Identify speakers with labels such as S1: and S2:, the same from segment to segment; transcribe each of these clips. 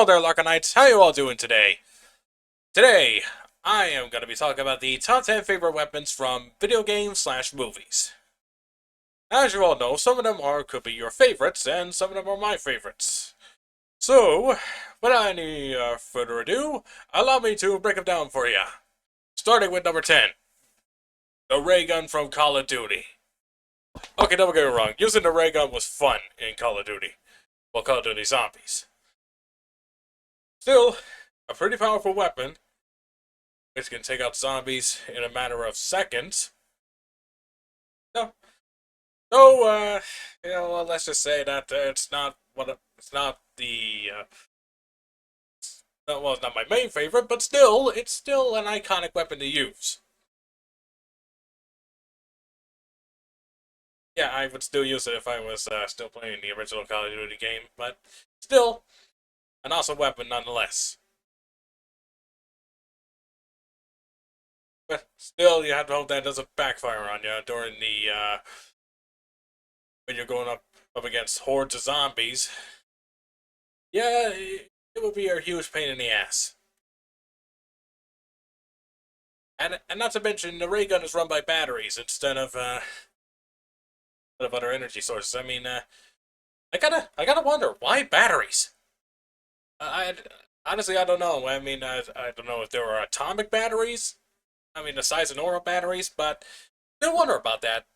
S1: Hello there, Larkanites. How you all doing today? Today, I am going to be talking about the top 10 favorite weapons from video games slash movies. As you all know, some of them could be your favorites, and some of them are my favorites. So, without any further ado, allow me to break them down for you. Starting with number 10, the ray gun from Call of Duty. Okay, don't get me wrong, using the ray gun was fun in Call of Duty. Well, Call of Duty Zombies. Still, a pretty powerful weapon, which can take out zombies in a matter of seconds. No, let's just say that it's not it's not the well, it's not my main favorite, but still, it's still an iconic weapon to use. Yeah, I would still use it if I was still playing the original Call of Duty game, but still, an awesome weapon nonetheless. But still, you have to hope that doesn't backfire on you during the when you're going up against hordes of zombies. Yeah, it would be a huge pain in the ass. And not to mention, the ray gun is run by batteries instead of other energy sources. I mean, I gotta wonder why batteries. I honestly I don't know. I mean, I don't know if there were atomic batteries. I mean, the size of normal batteries, but I wonder about that.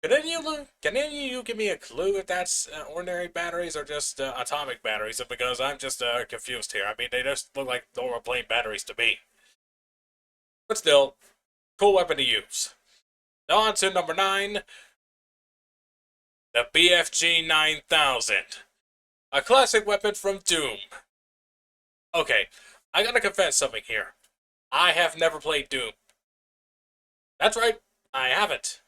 S1: Can any of you give me a clue if that's ordinary batteries or just atomic batteries? Because I'm just confused here. I mean, they just look like normal plain batteries to me. But still, cool weapon to use. Now on to number 9, the BFG 9000. A classic weapon from Doom. Okay, I gotta confess something here. I have never played Doom. That's right, I haven't.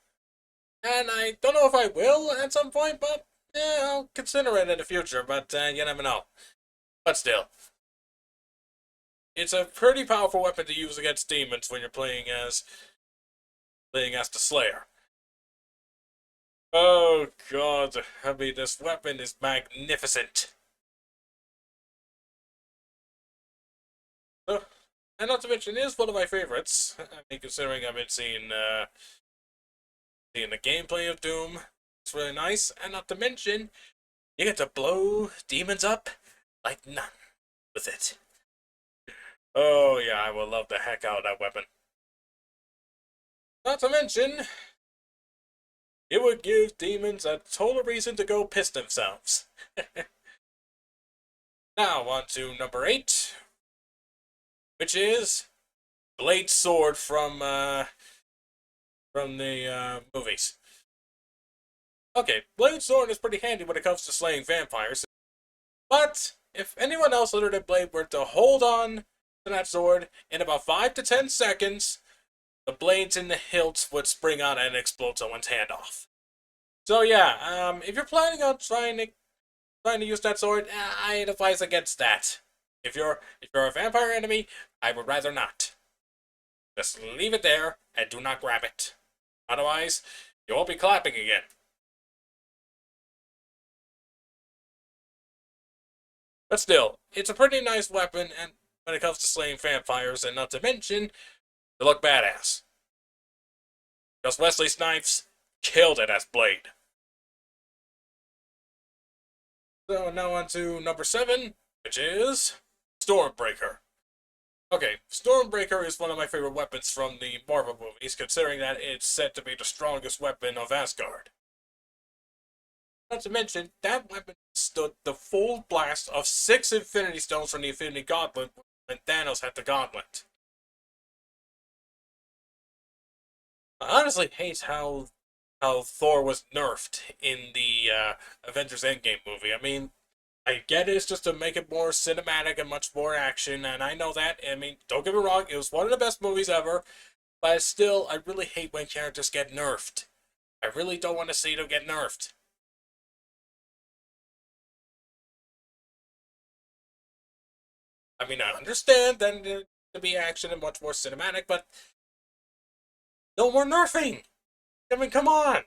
S1: And I don't know if I will at some point, but yeah, I'll consider it in the future, but you never know. But still, it's a pretty powerful weapon to use against demons when you're playing as the Slayer. Oh god, I mean, this weapon is magnificent. Uh, and not to mention, it is one of my favorites. I mean, considering I've been seeing the gameplay of Doom, it's really nice. And not to mention, you get to blow demons up like none with it. Oh yeah, I will love the heck out of that weapon. Not to mention, it would give demons a total reason to go piss themselves. Now, on to number 8, which is Blade Sword from the movies. Okay, Blade Sword is pretty handy when it comes to slaying vampires, but if anyone else other than Blade were to hold on to that sword in about 5 to 10 seconds, the blades in the hilts would spring out and explode someone's hand off. So yeah, if you're planning on trying to use that sword, I advise against that. If you're a vampire enemy, I would rather not. Just leave it there and do not grab it. Otherwise, you won't be clapping again. But still, it's a pretty nice weapon, and when it comes to slaying vampires, and not to mention, they look badass. Because Wesley Snipes killed it as Blade. So now on to number 7, which is Stormbreaker. Okay, Stormbreaker is one of my favorite weapons from the Marvel movies, considering that it's said to be the strongest weapon of Asgard. Not to mention, that weapon stood the full blast of 6 Infinity Stones from the Infinity Gauntlet when Thanos had the gauntlet. I honestly hate how Thor was nerfed in the Avengers Endgame movie. I mean, I get it's just to make it more cinematic and much more action, and I know that. I mean, don't get me wrong, it was one of the best movies ever, but still, I really hate when characters get nerfed. I really don't want to see them get nerfed. I mean, I understand that it to be action and much more cinematic, but no more nerfing! I mean, come on!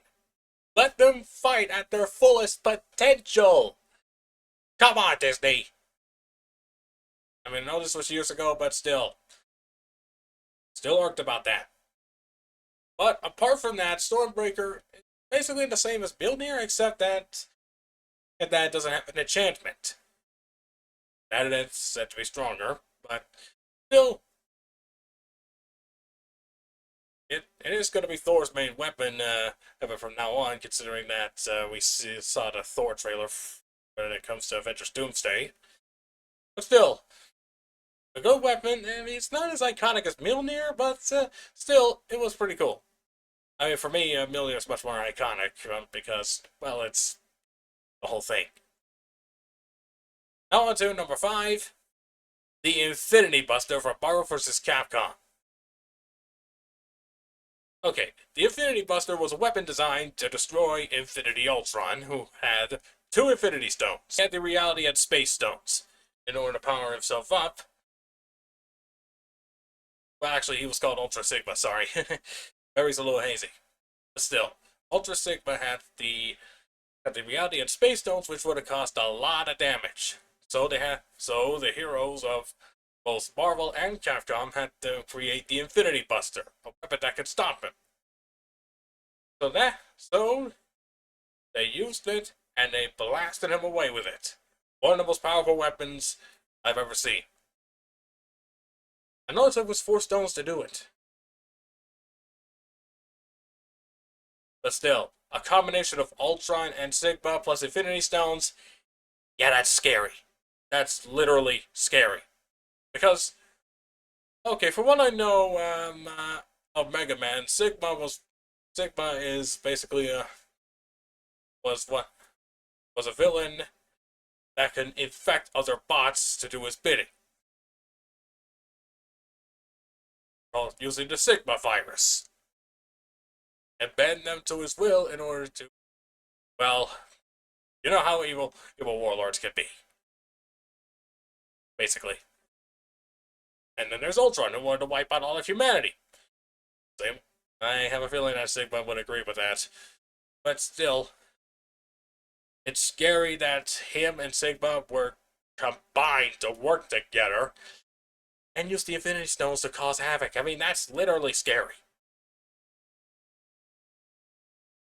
S1: Let them fight at their fullest potential! Come on, Disney! I mean, I know this was years ago, but still irked about that. But apart from that, Stormbreaker is basically the same as Mjolnir, except that it doesn't have an enchantment. That it's said to be stronger, but still, it is going to be Thor's main weapon ever from now on, considering that saw the Thor trailer when it comes to Avengers Doomsday. But still, a good weapon. I mean, it's not as iconic as Mjolnir, but still, it was pretty cool. I mean, for me, Mjolnir is much more iconic because, well, it's the whole thing. Now on to number 5, the Infinity Buster from Marvel vs. Capcom. Okay, the Infinity Buster was a weapon designed to destroy Infinity Ultron, who had 2 Infinity Stones. He had the Reality and Space Stones. In order to power himself up, well, actually, he was called Ultra Sigma, sorry. Memory's a little hazy. But still, Ultra Sigma had the Reality and Space Stones, which would have caused a lot of damage. So the heroes of both Marvel and Capcom had to create the Infinity Buster, a weapon that could stop him. So they used it and they blasted him away with it. One of the most powerful weapons I've ever seen. I know it was 4 stones to do it. But still, a combination of Ultron and Sigma plus Infinity Stones, yeah, that's scary. That's literally scary. Because, okay, for what I know of Mega Man, Sigma is basically was a villain that can infect other bots to do his bidding. Using the Sigma virus. And bend them to his will in order to, well, you know how evil warlords can be. Basically. And then there's Ultron, who wanted to wipe out all of humanity. Same. I have a feeling that Sigma would agree with that. But still, it's scary that him and Sigma were combined to work together and use the Infinity Stones to cause havoc. I mean, that's literally scary.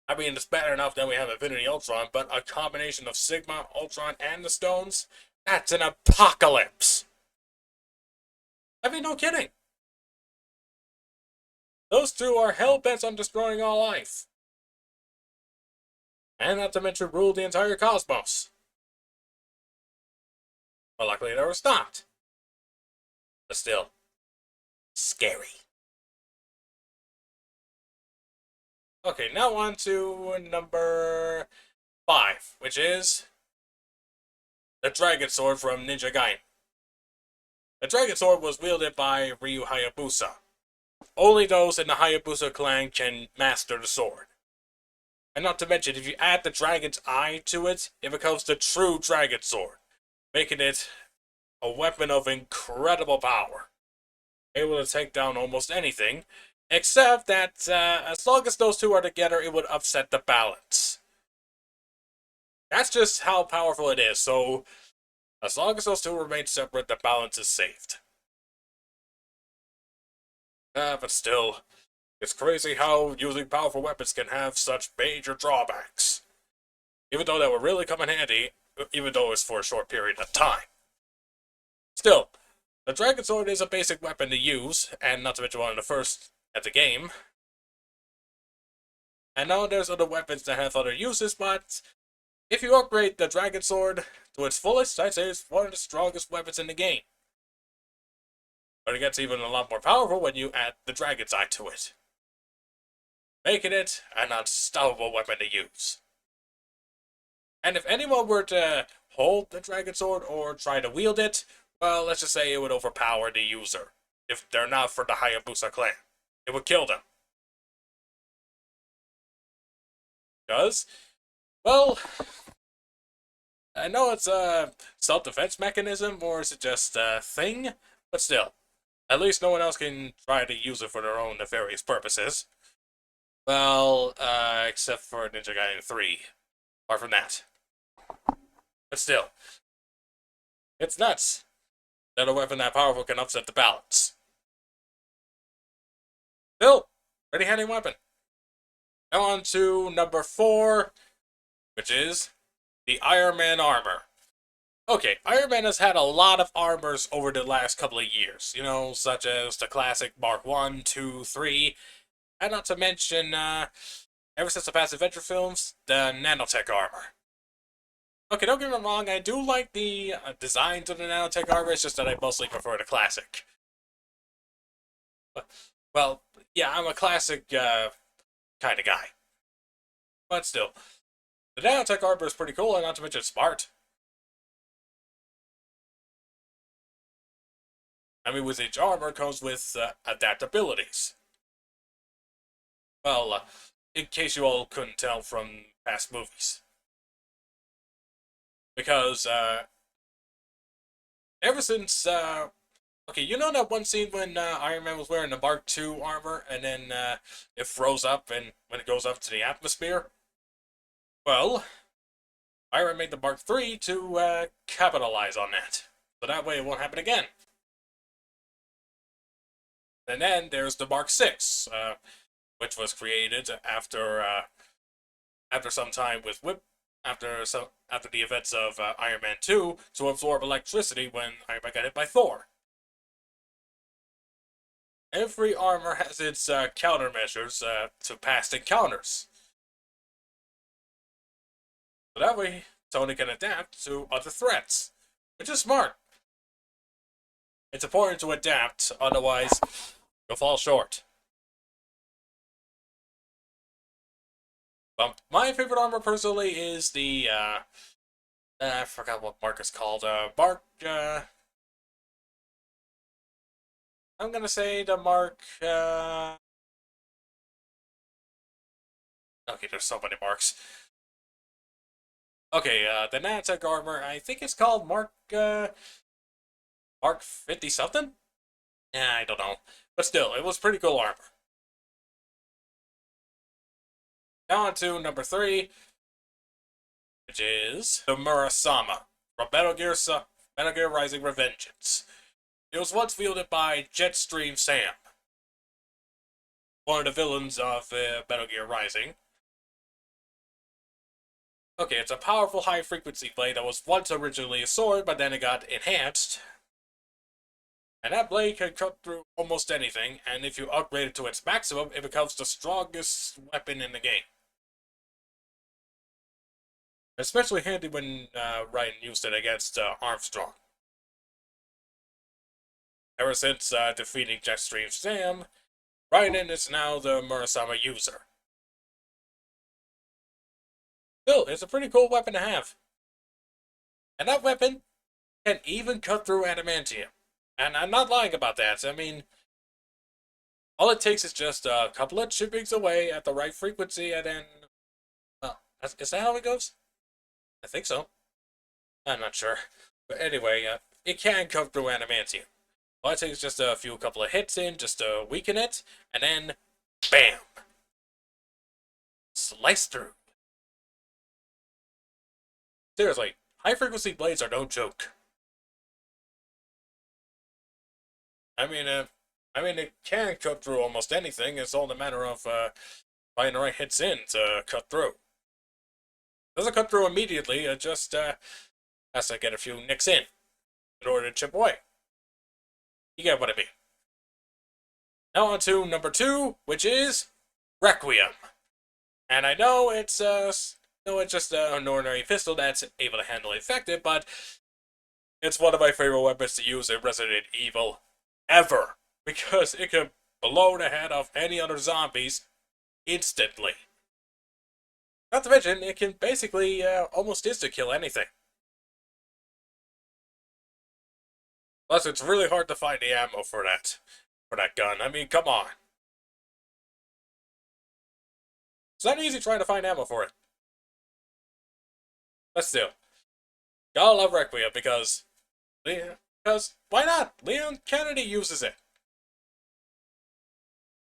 S1: I mean, it's bad enough that we have Infinity Ultron, but a combination of Sigma, Ultron, and the Stones, that's an apocalypse. I mean, no kidding. Those two are hell-bent on destroying all life. And not to mention rule the entire cosmos. But luckily they were stopped. But still, scary. Okay, now on to number 5, which is the Dragon Sword from Ninja Gaiden. The Dragon Sword was wielded by Ryu Hayabusa. Only those in the Hayabusa clan can master the sword. And not to mention, if you add the Dragon's Eye to it, it becomes the true Dragon Sword, making it a weapon of incredible power. Able to take down almost anything, except that as long as those two are together, it would upset the balance. That's just how powerful it is, so as long as those two remain separate, the balance is saved. But still, it's crazy how using powerful weapons can have such major drawbacks. Even though that would really come in handy, even though it's for a short period of time. Still, the Dragon Sword is a basic weapon to use, and not to mention one of the first at the game. And now there's other weapons that have other uses, but if you upgrade the Dragon Sword to its fullest, I'd say it's one of the strongest weapons in the game. But it gets even a lot more powerful when you add the Dragon's Eye to it, making it an unstoppable weapon to use. And if anyone were to hold the Dragon Sword or try to wield it, well, let's just say it would overpower the user. If they're not for the Hayabusa clan, it would kill them. Because, well, I know it's a self-defense mechanism, or is it just a thing? But still, at least no one else can try to use it for their own nefarious purposes. Well, except for Ninja Gaiden 3. Apart from that. But still, it's nuts. That a weapon that powerful can upset the balance. Still, pretty handy weapon. Now on to number 4, which is the Iron Man armor. Okay, Iron Man has had a lot of armors over the last couple of years, you know, such as the classic Mark 1, 2, 3, and not to mention, ever since the past Adventure films, the nanotech armor. Okay, don't get me wrong, I do like the designs of the nanotech armor, it's just that I mostly prefer the classic. Well, yeah, I'm a classic kind of guy. But still, the nanotech armor is pretty cool, and not to mention smart. I mean, with each armor comes with adaptabilities. Well, in case you all couldn't tell from past movies. Because, ever since, okay, you know that one scene when Iron Man was wearing the Mark II armor, and then it froze up and when it goes up to the atmosphere? Well, Iron Man made the Mark III to capitalize on that. So that way it won't happen again. And then there's the Mark VI, which was created after some time with after the events of Iron Man 2 to absorb electricity when Iron Man got hit by Thor. Every armor has its countermeasures to past encounters. So that way, Tony can adapt to other threats, which is smart. It's important to adapt, otherwise you'll fall short. My favorite armor personally is the I forgot what Mark is called. I'm gonna say the Mark. Okay, there's so many marks. Okay, the nanotech armor. I think it's called Mark 50 something. Yeah, I don't know, but still, it was pretty cool armor. Now on to number 3, which is the Murasama from Metal Gear Rising: Revengeance. It was once wielded by Jetstream Sam, one of the villains of Metal Gear Rising. Okay, it's a powerful high-frequency blade that was once originally a sword, but then it got enhanced. And that blade can cut through almost anything, and if you upgrade it to its maximum, it becomes the strongest weapon in the game. Especially handy when Ryan used it against Armstrong. Ever since defeating Jetstream Sam, Raiden is now the Murasama user. Still, it's a pretty cool weapon to have. And that weapon can even cut through adamantium. And I'm not lying about that. I mean, all it takes is just a couple of chippings away at the right frequency, and then... Well, is that how it goes? I think so. I'm not sure. But anyway, it can cut through adamantium. All it takes is just a couple of hits in, just to weaken it, and then... BAM! Slice through. Seriously, high-frequency blades are no joke. I mean, it can cut through almost anything. It's all a matter of finding the right hits in to cut through. It doesn't cut through immediately. It just has to get a few nicks in order to chip away. You get what I mean. Now on to number 2, which is Requiem. And I know it's just an ordinary pistol that's able to handle effective, but it's one of my favorite weapons to use in Resident Evil ever, because it can blow the head off any other zombies instantly. Not to mention, it can basically almost insta-kill anything. Plus, it's really hard to find the ammo for that gun. I mean, come on. It's not easy trying to find ammo for it. But still, gotta love Requiem because why not? Leon Kennedy uses it.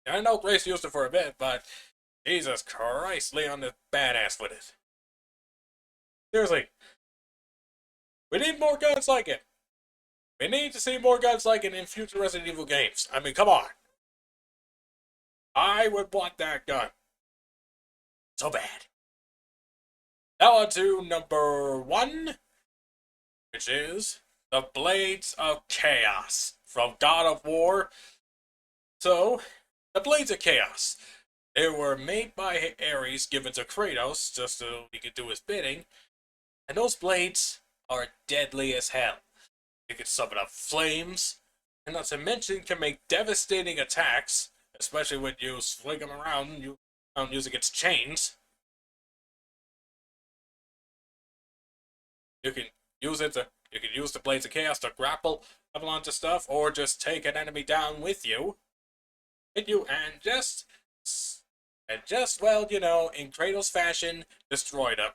S1: I know Grace used it for a bit, but Jesus Christ, Leon is badass with it. Seriously, we need more guns like it. We need to see more guns like it in future Resident Evil games. I mean, come on. I would want that gun. So bad. Now on to number 1, which is the Blades of Chaos from God of War. So, the Blades of Chaos. They were made by Ares, given to Kratos, just so he could do his bidding. And those blades are deadly as hell. You can summon up flames, and not to mention can make devastating attacks, especially when you swing them around using its chains. You can use the Blades of Chaos to grapple up onto stuff, or just take an enemy down with you. Hit you and just well, you know, in Kratos fashion, destroy them.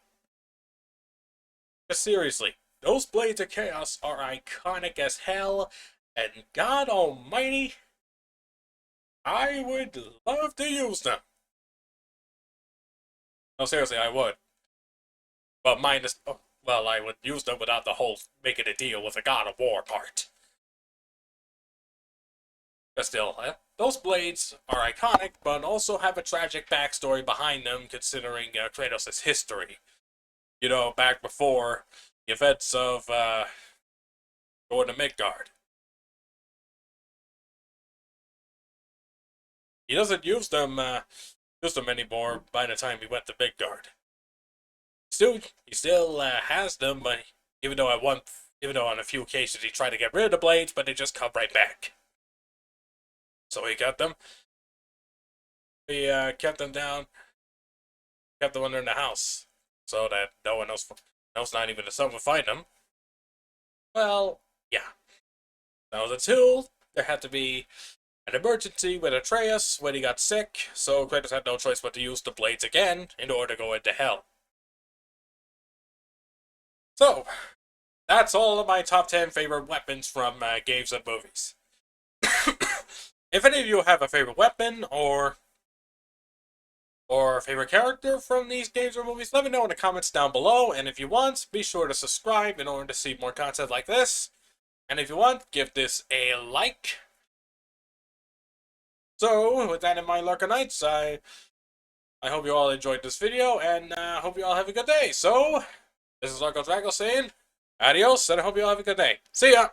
S1: But seriously, those Blades of Chaos are iconic as hell, and God almighty, I would love to use them. No, seriously, I would. But minus, well, I would use them without the whole making a deal with the God of War part. But still, those blades are iconic, but also have a tragic backstory behind them, considering Kratos' history. You know, back before the events of going to Midgard. He doesn't use them anymore by the time he went to Midgard. He still has them, but even though on a few occasions he tried to get rid of the blades, but they just come right back. So he got them. He kept them down, kept them under in the house, so that no one else, not even the son, would find them. Well, yeah. Now until there had to be an emergency with Atreus when he got sick, so Kratos had no choice but to use the blades again in order to go into hell. So, that's all of my top 10 favorite weapons from games and movies. If any of you have a favorite weapon or a favorite character from these games or movies, let me know in the comments down below. And if you want, be sure to subscribe in order to see more content like this. And if you want, give this a like. So, with that in mind, Larkanites, I hope you all enjoyed this video, and I hope you all have a good day. So, this is Larko Drago saying adios, and I hope you all have a good day. See ya!